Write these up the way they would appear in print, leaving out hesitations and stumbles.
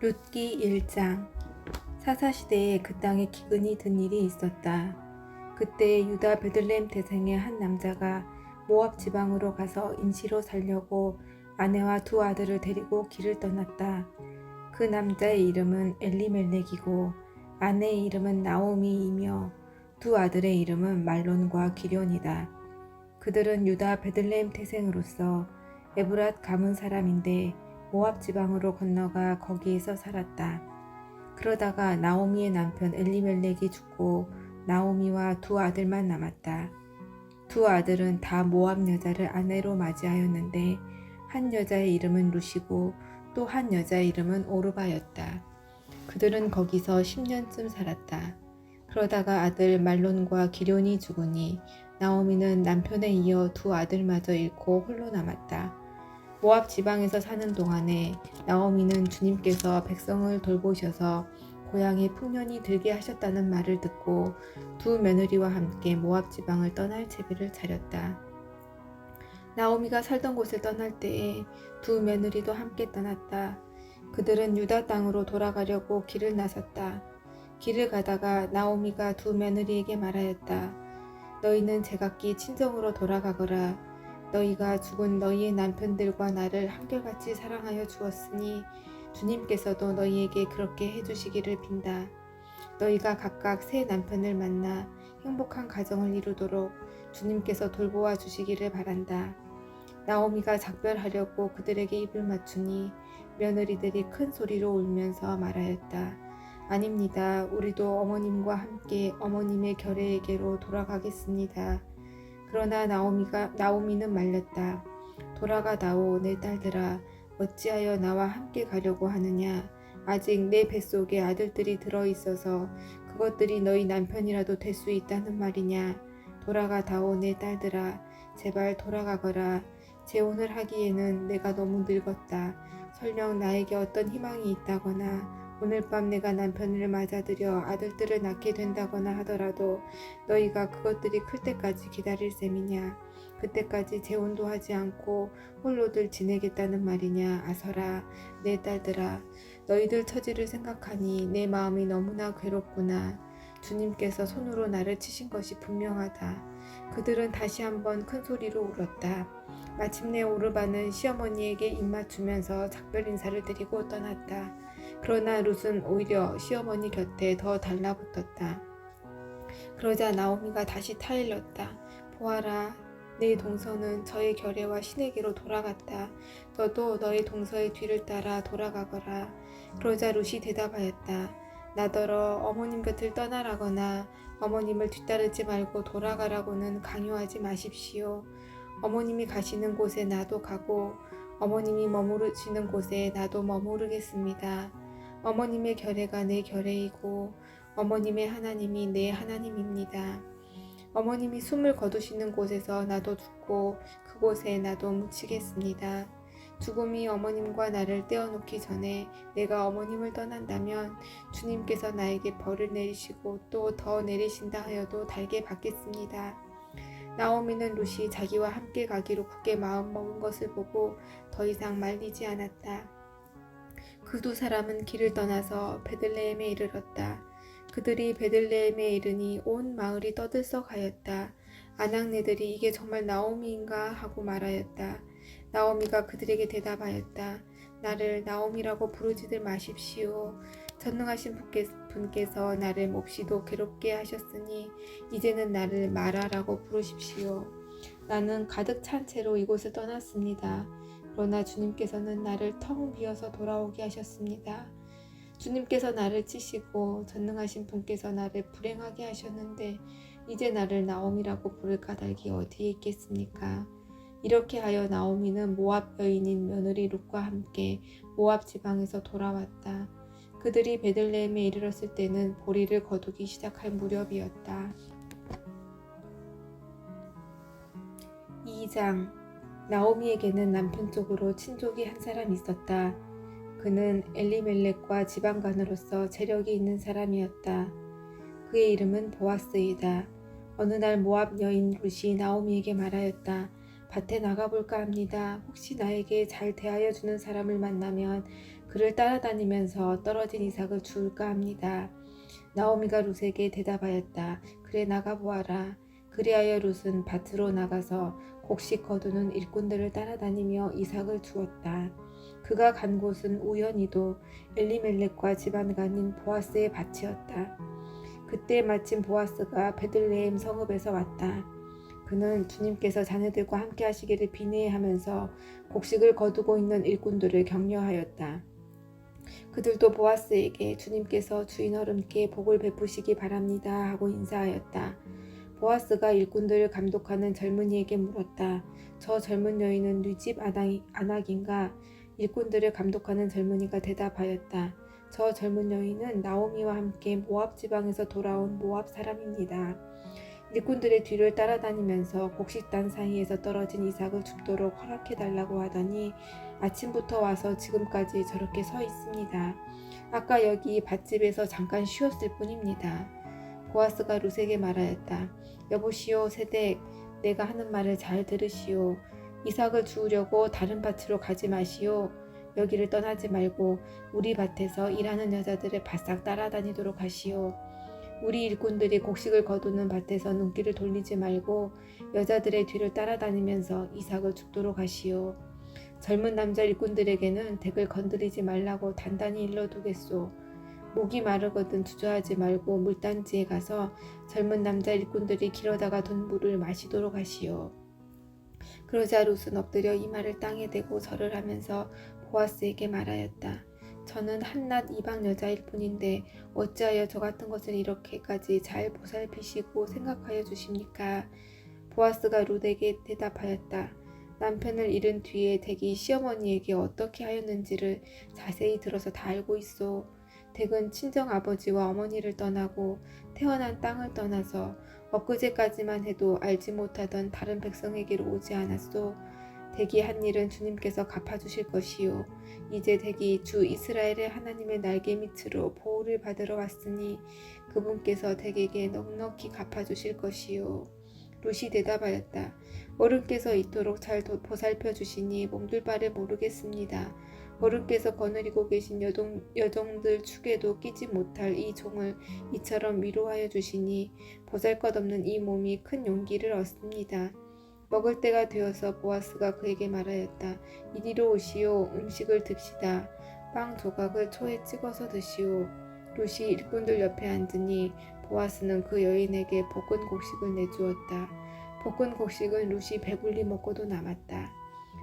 룻기 1장. 사사시대에 그 땅에 기근이 든 일이 있었다. 그때 유다 베들레헴 태생의 한 남자가 모압 지방으로 가서 임시로 살려고 아내와 두 아들을 데리고 길을 떠났다. 그 남자의 이름은 엘리멜렉이고 아내의 이름은 나오미이며 두 아들의 이름은 말론과 기럧이다. 그들은 유다 베들레헴 태생으로서 에브랏 가문 사람인데 모압 지방으로 건너가 거기에서 살았다. 그러다가 나오미의 남편 엘리멜렉이 죽고 나오미와 두 아들만 남았다. 두 아들은 다 모압 여자를 아내로 맞이하였는데 한 여자의 이름은 룻이고 또 한 여자의 이름은 오르바였다. 그들은 거기서 10년쯤 살았다. 그러다가 아들 말론과 기럧이 죽으니 나오미는 남편에 이어 두 아들마저 잃고 홀로 남았다. 모압 지방에서 사는 동안에 나오미는 주님께서 백성을 돌보셔서 고향에 풍년이 들게 하셨다는 말을 듣고 두 며느리와 함께 모압 지방을 떠날 채비를 차렸다. 나오미가 살던 곳을 떠날 때에 두 며느리도 함께 떠났다. 그들은 유다 땅으로 돌아가려고 길을 나섰다. 길을 가다가 나오미가 두 며느리에게 말하였다. 너희는 제각기 친정으로 돌아가거라. 너희가 죽은 너희의 남편들과 나를 한결같이 사랑하여 주었으니 주님께서도 너희에게 그렇게 해주시기를 빈다. 너희가 각각 새 남편을 만나 행복한 가정을 이루도록 주님께서 돌보아 주시기를 바란다. 나오미가 작별하려고 그들에게 입을 맞추니 며느리들이 큰 소리로 울면서 말하였다. 아닙니다. 우리도 어머님과 함께 어머님의 결례에게로 돌아가겠습니다. 그러나 나오미는 말렸다. 돌아가다오 내 딸들아, 어찌하여 나와 함께 가려고 하느냐. 아직 내 뱃속에 아들들이 들어있어서 그것들이 너희 남편이라도 될 수 있다는 말이냐. 돌아가다오 내 딸들아, 제발 돌아가거라. 재혼을 하기에는 내가 너무 늙었다. 설령 나에게 어떤 희망이 있다거나 오늘 밤 내가 남편을 맞아들여 아들들을 낳게 된다거나 하더라도 너희가 그것들이 클 때까지 기다릴 셈이냐. 그때까지 재혼도 하지 않고 홀로들 지내겠다는 말이냐. 아서라 내 딸들아, 너희들 처지를 생각하니 내 마음이 너무나 괴롭구나. 주님께서 손으로 나를 치신 것이 분명하다. 그들은 다시 한번 큰 소리로 울었다. 마침내 오르바는 시어머니에게 입맞추면서 작별 인사를 드리고 떠났다. 그러나 룻은 오히려 시어머니 곁에 더 달라붙었다. 그러자 나오미가 다시 타일렀다. 보아라, 내 동서는 저의 결례와 신에게로 돌아갔다. 너도 너의 동서의 뒤를 따라 돌아가거라. 그러자 룻이 대답하였다. 나더러 어머님 곁을 떠나라거나 어머님을 뒤따르지 말고 돌아가라고는 강요하지 마십시오. 어머님이 가시는 곳에 나도 가고 어머님이 머무르시는 곳에 나도 머무르겠습니다. 어머님의 결례가 내 결례이고 어머님의 하나님이 내 하나님입니다. 어머님이 숨을 거두시는 곳에서 나도 죽고 그곳에 나도 묻히겠습니다. 죽음이 어머님과 나를 떼어놓기 전에 내가 어머님을 떠난다면 주님께서 나에게 벌을 내리시고 또 더 내리신다 하여도 달게 받겠습니다. 나오미는 룻이 자기와 함께 가기로 굳게 마음먹은 것을 보고 더 이상 말리지 않았다. 그 두 사람은 길을 떠나서 베들레헴에 이르렀다. 그들이 베들레헴에 이르니 온 마을이 떠들썩하였다. 아낙네들이 이게 정말 나오미인가 하고 말하였다. 나오미가 그들에게 대답하였다. 나를 나오미라고 부르지들 마십시오. 전능하신 분께서 나를 몹시도 괴롭게 하셨으니 이제는 나를 마라라고 부르십시오. 나는 가득 찬 채로 이곳을 떠났습니다. 그러나 주님께서는 나를 텅 비어서 돌아오게 하셨습니다. 주님께서 나를 치시고 전능하신 분께서 나를 불행하게 하셨는데 이제 나를 나오미라고 부를 까닭이 어디에 있겠습니까? 이렇게 하여 나오미는 모압 여인인 며느리 룻과 함께 모압 지방에서 돌아왔다. 그들이 베들레헴에 이르렀을 때는 보리를 거두기 시작할 무렵이었다. 2장. 나오미에게는 남편 쪽으로 친족이 한 사람 있었다. 그는 엘리멜렉과 지방관으로서 재력이 있는 사람이었다. 그의 이름은 보아스이다. 어느 날 모압 여인 룻이 나오미에게 말하였다. 밭에 나가볼까 합니다. 혹시 나에게 잘 대하여 주는 사람을 만나면 그를 따라다니면서 떨어진 이삭을 주울까 합니다. 나오미가 룻에게 대답하였다. 그래, 나가보아라. 그리하여 룻은 밭으로 나가서 곡식 거두는 일꾼들을 따라다니며 이삭을 주었다. 그가 간 곳은 우연히도 엘리멜렉과 집안간인 보아스의 밭이었다. 그때 마침 보아스가 베들레헴 성읍에서 왔다. 그는 주님께서 자네들과 함께 하시기를 비내하면서 곡식을 거두고 있는 일꾼들을 격려하였다. 그들도 보아스에게 주님께서 주인 어른께 복을 베푸시기 바랍니다 하고 인사하였다. 보아스가 일꾼들을 감독하는 젊은이에게 물었다. 저 젊은 여인은 네 집 아낙인가? 일꾼들을 감독하는 젊은이가 대답하였다. 저 젊은 여인은 나오미와 함께 모압 지방에서 돌아온 모압 사람입니다. 일꾼들의 뒤를 따라다니면서 곡식단 사이에서 떨어진 이삭을 줍도록 허락해달라고 하더니 아침부터 와서 지금까지 저렇게 서 있습니다. 아까 여기 밭집에서 잠깐 쉬었을 뿐입니다. 보아스가 룻에게 말하였다. 여보시오 세덱, 내가 하는 말을 잘 들으시오. 이삭을 주우려고 다른 밭으로 가지 마시오. 여기를 떠나지 말고 우리 밭에서 일하는 여자들을 바싹 따라다니도록 하시오. 우리 일꾼들이 곡식을 거두는 밭에서 눈길을 돌리지 말고 여자들의 뒤를 따라다니면서 이삭을 줍도록 하시오. 젊은 남자 일꾼들에게는 덱을 건드리지 말라고 단단히 일러두겠소. 목이 마르거든 주저하지 말고 물단지에 가서 젊은 남자 일꾼들이 길어다가 둔 물을 마시도록 하시오. 그러자 룻은 엎드려 이마를 땅에 대고 절을 하면서 보아스에게 말하였다. 저는 한낱 이방 여자일 뿐인데 어찌하여 저 같은 것을 이렇게까지 잘 보살피시고 생각하여 주십니까? 보아스가 룻에게 대답하였다. 남편을 잃은 뒤에 덱이 시어머니에게 어떻게 하였는지를 자세히 들어서 다 알고 있소. 덱은 친정아버지와 어머니를 떠나고 태어난 땅을 떠나서 엊그제까지만 해도 알지 못하던 다른 백성에게로 오지 않았소. 덱이 한 일은 주님께서 갚아주실 것이요. 이제 덱이 주 이스라엘의 하나님의 날개 밑으로 보호를 받으러 왔으니 그분께서 덱에게 넉넉히 갚아주실 것이요. 룻이 대답하였다. 어른께서 이토록 잘 보살펴 주시니 몸둘 바를 모르겠습니다. 어른께서 거느리고 계신 여종들 축에도 끼지 못할 이 종을 이처럼 위로하여 주시니 보잘것없는 이 몸이 큰 용기를 얻습니다. 먹을 때가 되어서 보아스가 그에게 말하였다. 이리로 오시오. 음식을 듭시다. 빵 조각을 초에 찍어서 드시오. 룻이 일꾼들 옆에 앉으니 보아스는 그 여인에게 볶은 곡식을 내주었다. 볶은 곡식은 룻이 배불리 먹고도 남았다.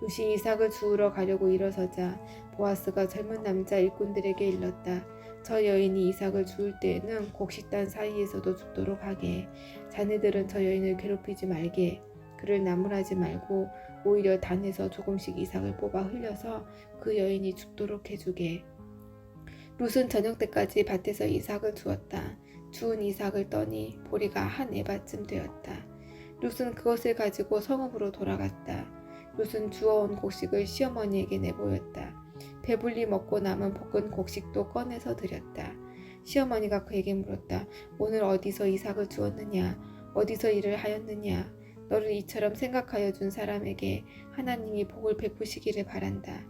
룻이 이삭을 주우러 가려고 일어서자 보아스가 젊은 남자 일꾼들에게 일렀다. 저 여인이 이삭을 주울 때에는 곡식단 사이에서도 죽도록 하게. 자네들은 저 여인을 괴롭히지 말게. 그를 나무라지 말고 오히려 단에서 조금씩 이삭을 뽑아 흘려서 그 여인이 죽도록 해주게. 룻은 저녁 때까지 밭에서 이삭을 주었다. 주운 이삭을 떠니 보리가 한 에바쯤 되었다. 룻은 그것을 가지고 성읍으로 돌아갔다. 룻은 주워온 곡식을 시어머니에게 내보였다. 배불리 먹고 남은 볶은 곡식도 꺼내서 드렸다. 시어머니가 그에게 물었다. 오늘 어디서 이삭을 주었느냐? 어디서 일을 하였느냐? 너를 이처럼 생각하여 준 사람에게 하나님이 복을 베푸시기를 바란다.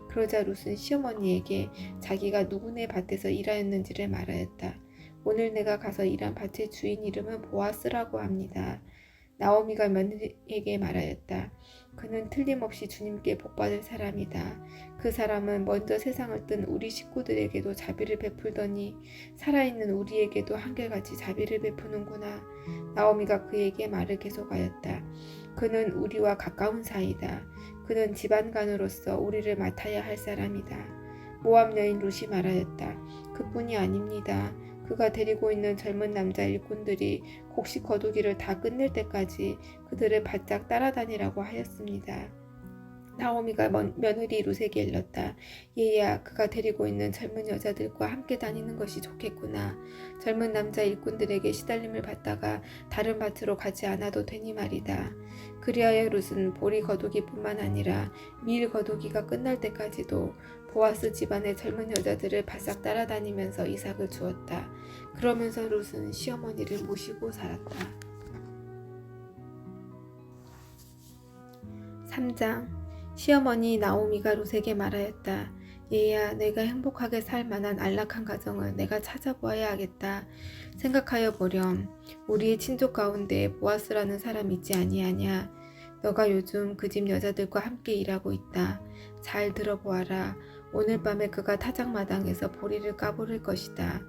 그러자 룻은 시어머니에게 자기가 누구네 밭에서 일하였는지를 말하였다. 오늘 내가 가서 일한 밭의 주인 이름은 보아스라고 합니다. 나오미가 며느리에게 말하였다. 그는 틀림없이 주님께 복받을 사람이다. 그 사람은 먼저 세상을 뜬 우리 식구들에게도 자비를 베풀더니 살아있는 우리에게도 한결같이 자비를 베푸는구나. 나오미가 그에게 말을 계속하였다. 그는 우리와 가까운 사이다. 그는 집안간으로서 우리를 맡아야 할 사람이다. 모압 여인 룻이 말하였다. 그뿐이 아닙니다. 그가 데리고 있는 젊은 남자 일꾼들이 곡식 거두기를 다 끝낼 때까지 그들을 바짝 따라다니라고 하였습니다. 나오미가 며느리 룻에게 일렀다. 얘야, 그가 데리고 있는 젊은 여자들과 함께 다니는 것이 좋겠구나. 젊은 남자 일꾼들에게 시달림을 받다가 다른 밭으로 가지 않아도 되니 말이다. 그리하여 룻은 보리 거두기뿐만 아니라 밀 거두기가 끝날 때까지도 보아스 집안의 젊은 여자들을 바싹 따라다니면서 이삭을 주었다. 그러면서 룻은 시어머니를 모시고 살았다. 3장. 시어머니 나오미가 룻에게 말하였다. 얘야, 내가 행복하게 살 만한 안락한 가정을 내가 찾아보아야 하겠다. 생각하여 보렴. 우리의 친족 가운데 보아스라는 사람이 있지 아니하냐. 너가 요즘 그 집 여자들과 함께 일하고 있다. 잘 들어보아라. 오늘 밤에 그가 타작마당에서 보리를 까부를 것이다.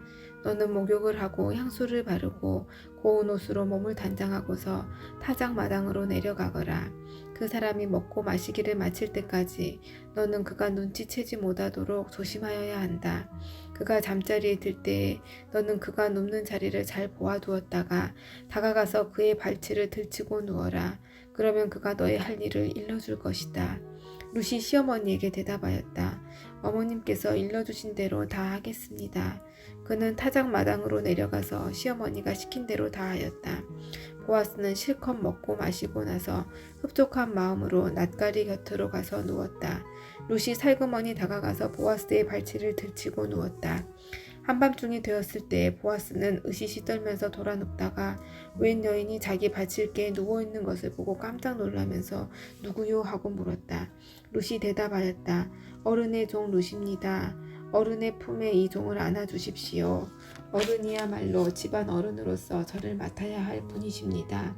너는 목욕을 하고 향수를 바르고 고운 옷으로 몸을 단장하고서 타작마당으로 내려가거라. 그 사람이 먹고 마시기를 마칠 때까지 너는 그가 눈치채지 못하도록 조심하여야 한다. 그가 잠자리에 들 때에 너는 그가 눕는 자리를 잘 보아두었다가 다가가서 그의 발치를 들치고 누워라. 그러면 그가 너의 할 일을 일러줄 것이다. 룻이 시어머니에게 대답하였다. 어머님께서 일러주신 대로 다 하겠습니다. 그는 타작마당으로 내려가서 시어머니가 시킨 대로 다 하였다. 보아스는 실컷 먹고 마시고 나서 흡족한 마음으로 낫가리 곁으로 가서 누웠다. 룻이 살그머니 다가가서 보아스의 발치를 들치고 누웠다. 한밤중이 되었을 때 보아스는 으시시 떨면서 돌아 눕다가 웬 여인이 자기 발칠개에 누워있는 것을 보고 깜짝 놀라면서 누구요? 하고 물었다. 룻이 대답하였다. 어른의 종 룻입니다. 어른의 품에 이 종을 안아주십시오. 어른이야말로 집안 어른으로서 저를 맡아야 할 분이십니다.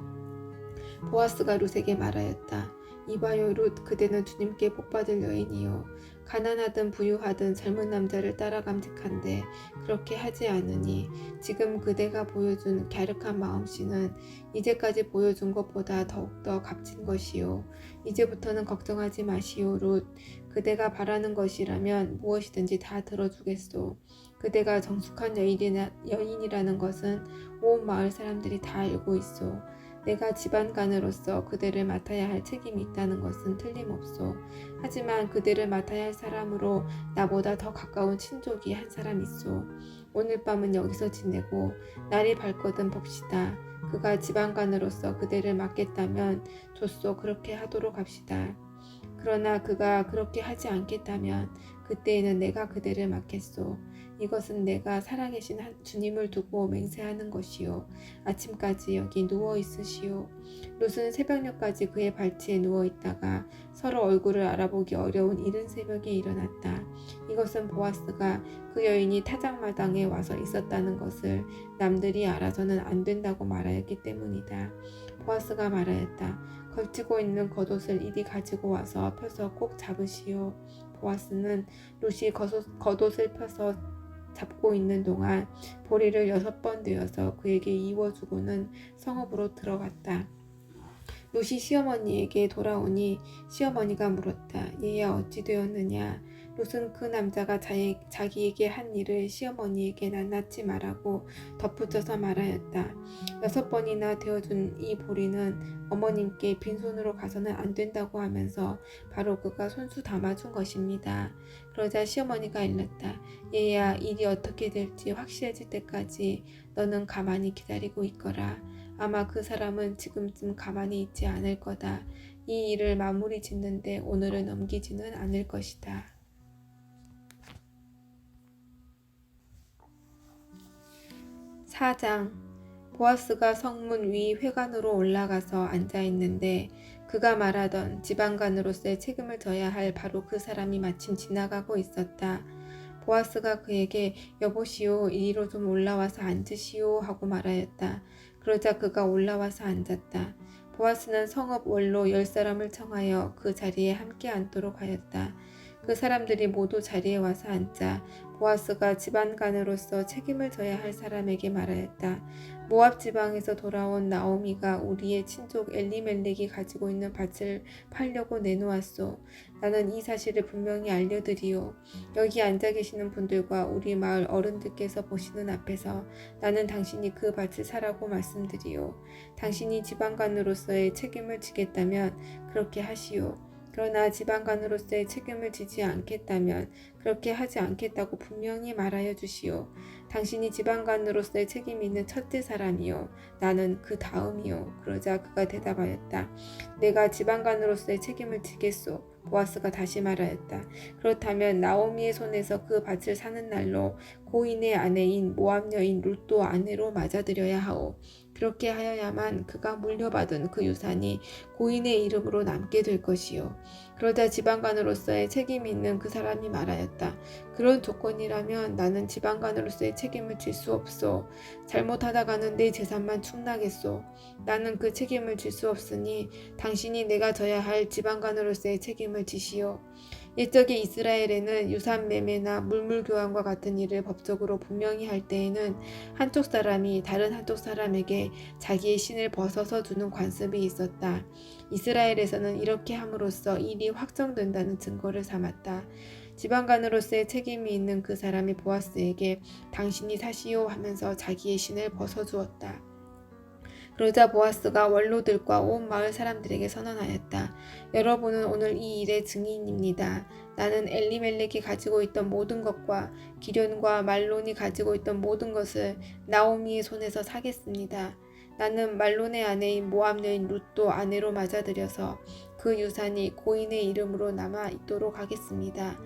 보아스가 룻에게 말하였다. 이봐요 룻, 그대는 주님께 복받을 여인이요. 가난하든 부유하든 젊은 남자를 따라 감직한데 그렇게 하지 않으니 지금 그대가 보여준 갸륵한 마음씨는 이제까지 보여준 것보다 더욱더 값진 것이요. 이제부터는 걱정하지 마시오 룻. 그대가 바라는 것이라면 무엇이든지 다 들어주겠소. 그대가 정숙한 여인이라는 것은 온 마을 사람들이 다 알고 있소. 내가 집안간으로서 그대를 맡아야 할 책임이 있다는 것은 틀림없소. 하지만 그대를 맡아야 할 사람으로 나보다 더 가까운 친족이 한 사람 있소. 오늘 밤은 여기서 지내고 날이 밝거든 봅시다. 그가 집안간으로서 그대를 맡겠다면 좋소. 그렇게 하도록 합시다. 그러나 그가 그렇게 하지 않겠다면 그때에는 내가 그대를 맡겠소. 이것은 내가 살아계신 주님을 두고 맹세하는 것이요. 아침까지 여기 누워 있으시오. 룻은 새벽녘까지 그의 발치에 누워 있다가 서로 얼굴을 알아보기 어려운 이른 새벽에 일어났다. 이것은 보아스가 그 여인이 타작마당에 와서 있었다는 것을 남들이 알아서는 안 된다고 말하였기 때문이다. 보아스가 말하였다. 걸치고 있는 겉옷을 이리 가지고 와서 펴서 꼭 잡으시오. 보아스는 룻이 겉옷을 펴서 잡고 있는 동안 보리를 6번 되어서 그에게 이워주고는 성읍으로 들어갔다. 룻이 시어머니에게 돌아오니 시어머니가 물었다. 얘야 어찌 되었느냐. 룻은 그 남자가 자기에게 한 일을 시어머니에게 낱낱이 말하고 덧붙여서 말하였다. 6번이나 되어준 이 보리는 어머님께 빈손으로 가서는 안 된다고 하면서 바로 그가 손수 담아준 것입니다. 그러자 시어머니가 일렀다. 얘야 일이 어떻게 될지 확실해질 때까지 너는 가만히 기다리고 있거라. 아마 그 사람은 지금쯤 가만히 있지 않을 거다. 이 일을 마무리 짓는데 오늘을 넘기지는 않을 것이다. 4장. 보아스가 성문 위 회관으로 올라가서 앉아있는데 그가 말하던 지방간으로서의 책임을 져야 할 바로 그 사람이 마침 지나가고 있었다. 보아스가 그에게 여보시오 이리로 좀 올라와서 앉으시오 하고 말하였다. 그러자 그가 올라와서 앉았다. 보아스는 성읍 원로 10사람을 청하여 그 자리에 함께 앉도록 하였다. 그 사람들이 모두 자리에 와서 앉자 보아스가 집안간으로서 책임을 져야 할 사람에게 말하였다. 모압 지방에서 돌아온 나오미가 우리의 친족 엘리멜렉이 가지고 있는 밭을 팔려고 내놓았소. 나는 이 사실을 분명히 알려드리오. 여기 앉아 계시는 분들과 우리 마을 어른들께서 보시는 앞에서 나는 당신이 그 밭을 사라고 말씀드리오. 당신이 집안간으로서의 책임을 지겠다면 그렇게 하시오. 그러나 집안간으로서의 책임을 지지 않겠다면 그렇게 하지 않겠다고 분명히 말하여 주시오. 당신이 집안간으로서의 책임이 있는 첫째 사람이요. 나는 그 다음이요. 그러자 그가 대답하였다. 내가 집안간으로서의 책임을 지겠소. 보아스가 다시 말하였다. 그렇다면 나오미의 손에서 그 밭을 사는 날로 고인의 아내인 모압 여인 룻도 아내로 맞아들여야 하오. 그렇게 하여야만 그가 물려받은 그 유산이 고인의 이름으로 남게 될 것이요. 그러자 지방관으로서의 책임이 있는 그 사람이 말하였다. 그런 조건이라면 나는 지방관으로서의 책임을 질 수 없소. 잘못하다가는 내 재산만 축나겠소. 나는 그 책임을 질 수 없으니 당신이 내가 져야 할 지방관으로서의 책임을 지시오. 옛적의 이스라엘에는 유산 매매나 물물 교환과 같은 일을 법적으로 분명히 할 때에는 한쪽 사람이 다른 한쪽 사람에게 자기의 신을 벗어서 주는 관습이 있었다. 이스라엘에서는 이렇게 함으로써 일이 확정된다는 증거를 삼았다. 지방관으로서의 책임이 있는 그 사람이 보아스에게 당신이 사시오 하면서 자기의 신을 벗어주었다. 그러자 보아스가 원로들과 온 마을 사람들에게 선언하였다. 여러분은 오늘 이 일의 증인입니다. 나는 엘리멜렉이 가지고 있던 모든 것과 기련과 말론이 가지고 있던 모든 것을 나오미의 손에서 사겠습니다. 나는 말론의 아내인 모압 여인 룻도 아내로 맞아들여서 그 유산이 고인의 이름으로 남아 있도록 하겠습니다.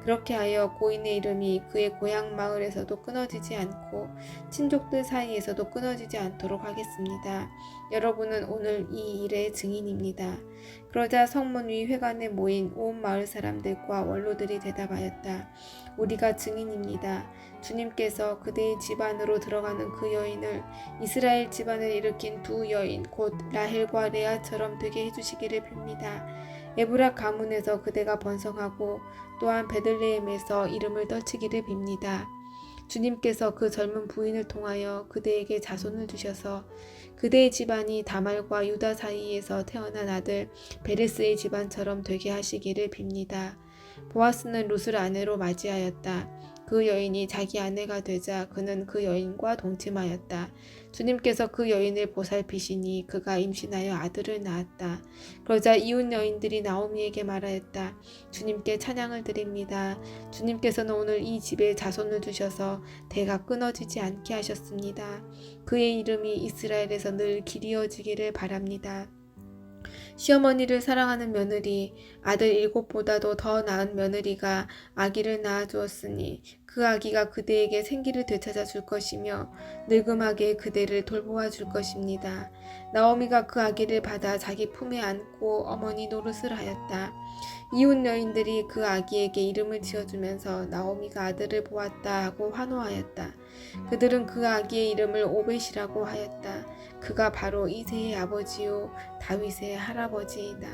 그렇게 하여 고인의 이름이 그의 고향 마을에서도 끊어지지 않고 친족들 사이에서도 끊어지지 않도록 하겠습니다. 여러분은 오늘 이 일의 증인입니다. 그러자 성문 위 회관에 모인 온 마을 사람들과 원로들이 대답하였다. 우리가 증인입니다. 주님께서 그대의 집안으로 들어가는 그 여인을 이스라엘 집안을 일으킨 두 여인 곧 라헬과 레아처럼 되게 해주시기를 빕니다. 에브라 가문에서 그대가 번성하고 또한 베들레헴에서 이름을 떨치기를 빕니다. 주님께서 그 젊은 부인을 통하여 그대에게 자손을 주셔서 그대의 집안이 다말과 유다 사이에서 태어난 아들 베레스의 집안처럼 되게 하시기를 빕니다. 보아스는 룻을 아내로 맞이하였다. 그 여인이 자기 아내가 되자 그는 그 여인과 동침하였다. 주님께서 그 여인을 보살피시니 그가 임신하여 아들을 낳았다. 그러자 이웃 여인들이 나오미에게 말하였다. 주님께 찬양을 드립니다. 주님께서는 오늘 이 집에 자손을 주셔서 대가 끊어지지 않게 하셨습니다. 그의 이름이 이스라엘에서 늘 길이어지기를 바랍니다. 시어머니를 사랑하는 며느리, 아들 7보다도 더 나은 며느리가 아기를 낳아주었으니 그 아기가 그대에게 생기를 되찾아 줄 것이며 늙음하게 그대를 돌보아 줄 것입니다. 나오미가 그 아기를 받아 자기 품에 안고 어머니 노릇을 하였다. 이웃 여인들이 그 아기에게 이름을 지어주면서 나오미가 아들을 보았다 하고 환호하였다. 그들은 그 아기의 이름을 오벳이라고 하였다. 그가 바로 이새의 아버지요 다윗의 할아버지이다.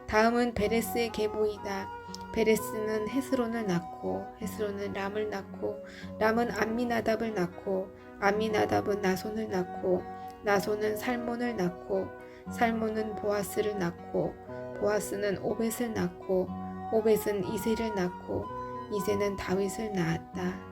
다음은 베레스의 계보이다. 베레스는 헤스론을 낳고 헤스론은 람을 낳고 람은 암미나답을 낳고 암미나답은 나손을 낳고 나손은 살몬을 낳고 살몬은 보아스를 낳고 보아스는 오벳을 낳고 오벳은 이새를 낳고 이새는 다윗을 낳았다.